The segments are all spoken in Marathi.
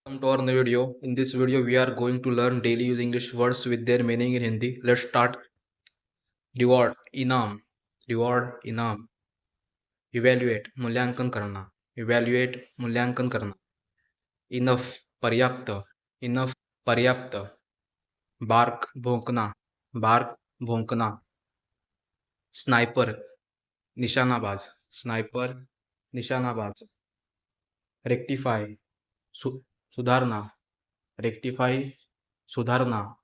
Welcome to our new video. In this video, we are going to learn daily use English words with their meaning in Hindi. Let's start. Reward, इनाम, इनाम. Evaluate, मूल्यांकन करना. Evaluate, मूल्यांकन करना. Enough, पर्याप्त. Enough, पर्याप्त. Bark, भौंकना. Bark, भौंकना. Sniper, निशानाबाज. Sniper, निशानाबाज. Rectify, सुधारना. Rectify, सुधारना.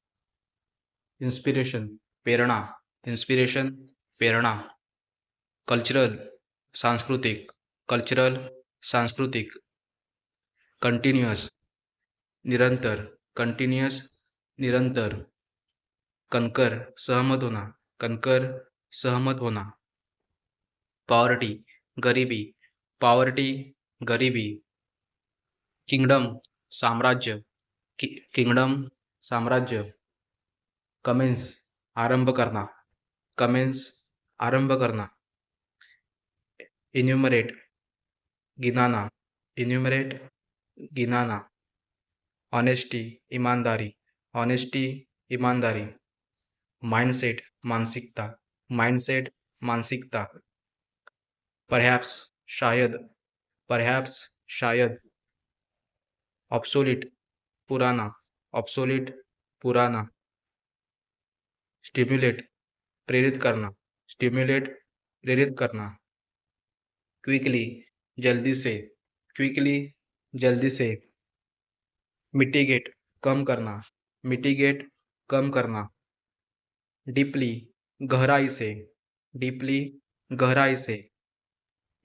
इन्स्पिरेशन, प्रेरणा. इन्स्पिरेशन, प्रेरणा. कल्चरल, सांस्कृतिक. कल्चरल, सांस्कृतिक. कंटिन्यूअस, निरंतर. कंटिन्यूअस, निरंतर. कणकर, सहमत होना. कणकर, सहमत होना. पॉवर्टी, गरिबी. पॉवर्टी, गरिबी. किंगडम, साम्राज्य. किंगडम, साम्राज्य. कमेंस, आरंभ करना. कमेंस, आरंभ करना. इन्यूमरेट, गिनाना. इन्यूमरेट, गिनाना. ऑनेस्टी, ईमानदारी. ऑनेस्टी, ईमानदारी. माइंडसेट, मानसिकता. माइंडसेट, मानसिकता. परहॅप्स, शायद. परहॅप्स, शायद. ऑब्सोलीट, पुराना. ऑब्सोलीट, पुराना. स्टिम्युलेट, प्रेरित करना. स्टिम्युलेट, प्रेरित करना. क्विकली, जल्दी से. क्विकली, जल्दी से. मिटिगेट, कम करना. मिटिगेट, कम करना. डीपली, गहराई से. डीपली, गहराई से.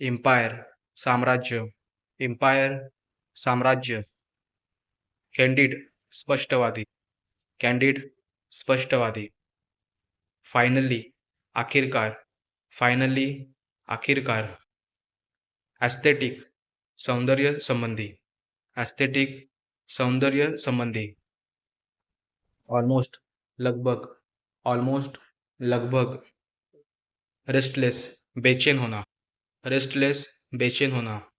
एम्पायर, साम्राज्य. एम्पायर, साम्राज्य. कैंडिड, स्पष्टवादी. कैंडिड, स्पष्टवादी. फायनली, आखिरकार. फायनली, आखिरकार. एस्थेटिक, सौंदर्य संबंधी. एस्थेटिक, सौंदर्य संबंधी. ऑलमोस्ट, लगभग. ऑलमोस्ट, लगभग. रेस्टलेस, बेचैन होना. रेस्टलेस, बेचैन होना.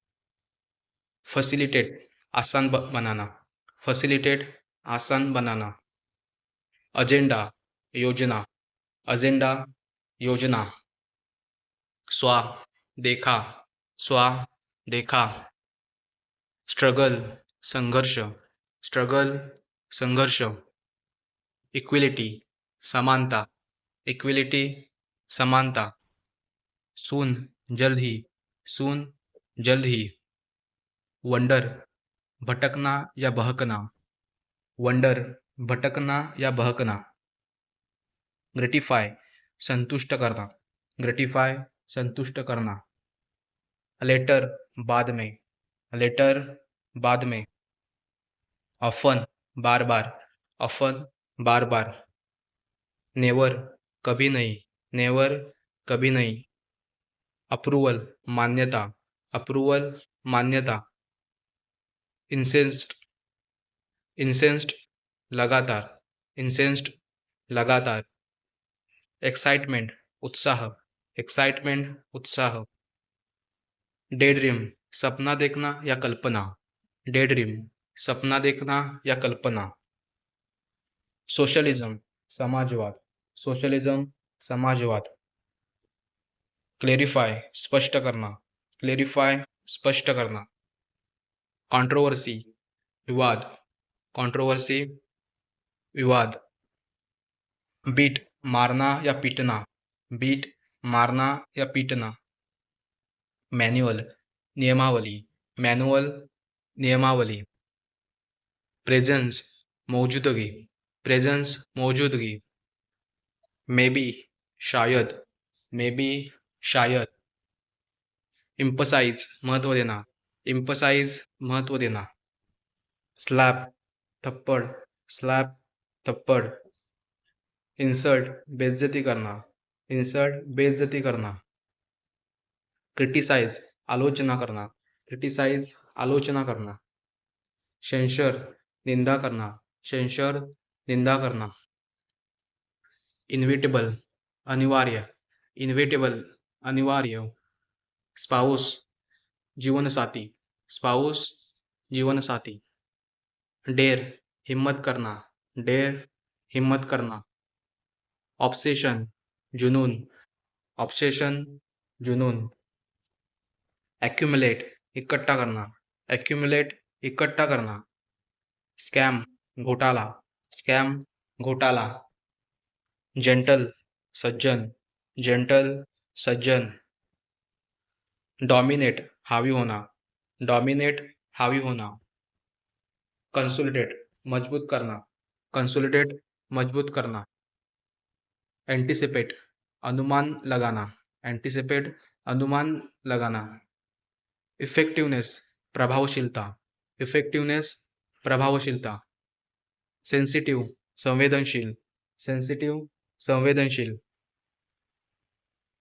फैसिलिटेट, आसान बनाना. फैसिलिटेट, आसान बनाना. एजेंडा, योजना. एजेंडा, योजना. स्वा, देखा. स्वा, देखा. स्ट्रगल, संघर्ष. स्ट्रगल, संघर्ष. इक्विलिटी, समानता. इक्विलिटी, समानता. सून, जल्द ही. सून, जल्द ही. वंडर, भटकना या बहकना. वंडर, भटकना या बहकना. ग्रेटिफाय, संतुष्ट करना. ग्रेटिफाय, संतुष्ट करना. लेटर, बाद में. लेटर, बाद में. ऑफन, बार बार. ऑफन, बार बार. नेवर, कभी नहीं. नेवर, कभी नहीं. अप्रूवल, मान्यता. अप्रूवल, मान्यता. इंसेंस्ड, इंसेंस्ड, लगातार. इंसेंस्ड, लगातार. एक्साइटमेंट, उत्साह. एक्साइटमेंट, उत्साह. डेड्रीम, सपना देखना या कल्पना. डेड्रीम, सपना देखना या कल्पना. सोशलिज्म, समाजवाद. सोशलिज्म, समाजवाद. क्लेरिफाय, स्पष्ट करना. क्लेरिफाय, स्पष्ट करना. कंट्रोवर्सी, विवाद. कंट्रोवर्सी, विवाद. बीट, मारना या पीटना. बीट, मारना या पीटना. मैन्युअल, नियमावली. मैनुअल, नियमावली. प्रेजेंस, मौजूदगी. प्रेजेंस, मौजूदगी. मे बी, शायद. मे बी, शायद. इम्पसाइज, महत्व देना. इम्पसाइज, महत्व देना. स्लॅप, थप्पड़. स्लॅप, थप्पड़. इंसल्ट, बेइज्जती करना. इंसल्ट, बेइज्जती करना. क्रिटिसाइज, आलोचना करना. क्रिटिसाइज, आलोचना करना. सेंशर, निंदा करना. सेंशर, निंदा करना. इनविटेबल, अनिवार्य. इनविटेबल, अनिवार्य. स्पाउस, जीवनसाथी. स्पाउस, जीवनसाथी. डेर हिम्मत करना, डेर हिम्मत करना. ऑब्सेशन जुनून, ऑब्सेशन जुनून. एक्युमुलेट इकट्ठा करना, एक्युमुलेट इकट्ठा करना. स्कॅम घोटाळा, स्कॅम घोटाळा. जेंटल सज्जन, जेंटल सज्जन. डॉमिनेट हावी होना, डॉमिनेट हावी होना. कंसोलिडेट मजबूत करना, कंसोलिडेट मजबूत करना. एंटिसिपेट अनुमान लगाना, एंटिसिपेट अनुमान लगाना. इफेक्टिवनेस प्रभावशीलता, इफेक्टिवनेस प्रभावशीलता. सेन्सिटिव्ह संवेदनशील, सेन्सिटिव्ह संवेदनशील.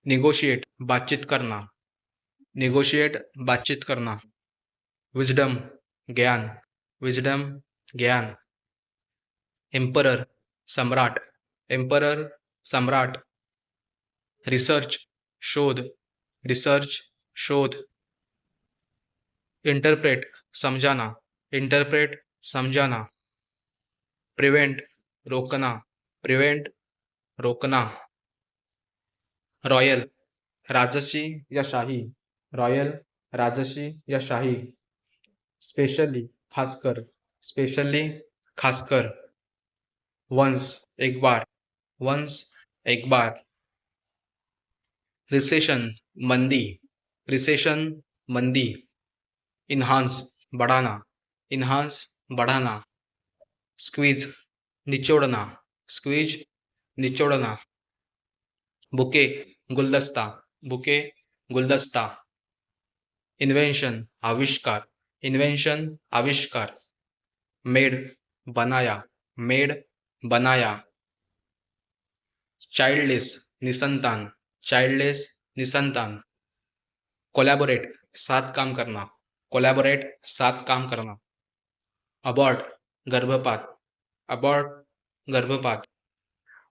निगोशिएट बातचीत करना, निगोशिएट बातचीत करना. विजडम ज्ञान, विजडम ज्ञान. एम्परर सम्राट, एम्परर सम्राट. रिसर्च शोध, रिसर्च शोध. इंटरप्रेट समझाना, इंटरप्रेट समझाना. प्रिवेंट रोकना, प्रिवेंट रोकना. रॉयल राजसी या शाही, रॉयल राजसी या शाही. स्पेशली खासकर, स्पेशली खासकर. वंस एक बार, वंस एक बार. रिसेशन मंदी, रिसेशन मंदी. इन्हांस बढ़ाना, इन्हांस बढ़ाना. स्क्वीज निचोड़ना, स्क्वीज निचोड़ना. बुके गुलदस्ता, बुके गुलदस्ता. इन्वेंशन आविष्कार, इन्वेंशन आविष्कार. मेड बनाया, मेड बनाया. चाइल्डलेस निसंतान, चाइल्डलेस निसंतान. कोलैबोरेट साथ काम करना, कोलैबोरेट साथ काम करना. अबॉर्ट गर्भपात, अबॉर्ट गर्भपात.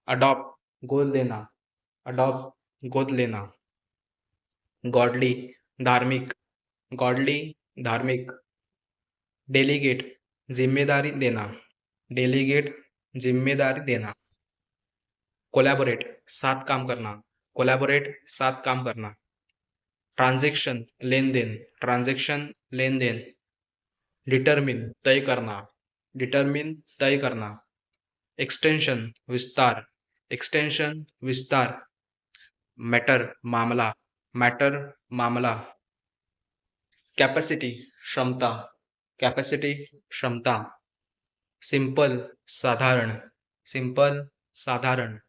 अडॉप्ट गोद लेना, अडॉप्ट गोद लेना. गॉडली धार्मिक, गॉडली धार्मिक. डेलीगेट जिम्मेदारी देना, डेलीगेट जिम्मेदारी देना. कोलैबोरेट साथ काम करना, कोलैबोरेट साथ काम करना. ट्रांजैक्शन लेन देन, ट्रांजैक्शन लेन देन. डिटरमिन तय करना, डिटरमिन तय करना. एक्सटेंशन विस्तार, एक्सटेंशन विस्तार. मैटर मामला, मैटर मामला. कैपेसिटी क्षमता, कैपेसिटी क्षमता. सिंपल साधारण, सिंपल साधारण.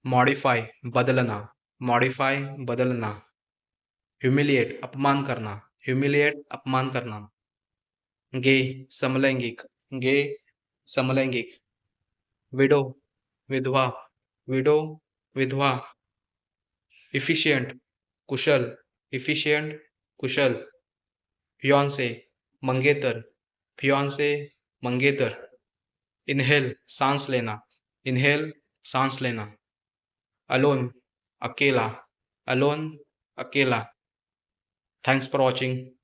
मॉडिफाई बदलना, मॉडिफाई बदलना. ह्यूमिलिएट अपमान करना, ह्यूमिलिएट अपमान करना. गे समलैंगिक, गे समलैंगिक. विडो विधवा, विडो विधवा. इफिशियंट कुशल, इफिशियंट कुशल. फियांसे मंगेतर, फियांसे मंगेतर. इनहेल सांस लेना, इनहेल सांस लेना. अलोन अकेला, अलोन अकेला. Thanks for watching.